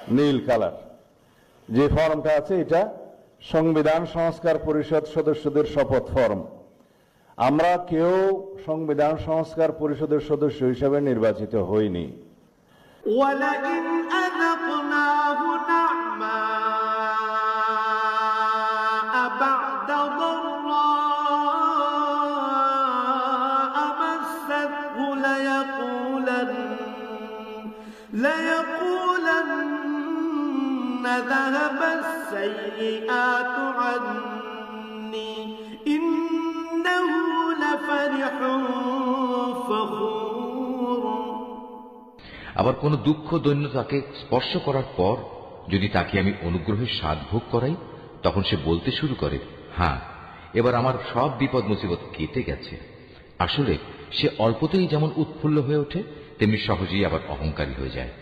নীল colour যে ফর্মটা আছে, এটা সংবিধান সংস্কার পরিষদ সদস্যদের শপথ ফর্ম। আমরা কেউ সংবিধান সংস্কার পরিষদের সদস্য হিসেবে নির্বাচিত হইনি। ولئن أذقناه نعماء بعد ضراء مسته ليقولن ذهب السيئات عني إنه لفرح فخور। আবার কোন দুঃখ দৈন্য তাকে স্পর্শ করার পর যদি তাকে আমি অনুগ্রহের স্বাদ ভোগ করাই, তখন সে বলতে শুরু করে, হ্যাঁ, এবার আমার সব বিপদ মুসিবত কেটে গেছে। আসলে সে অল্পতেই যেমন উৎফুল্ল হয়ে ওঠে, তেমনি সহজেই আবার অহংকারী হয়ে যায়।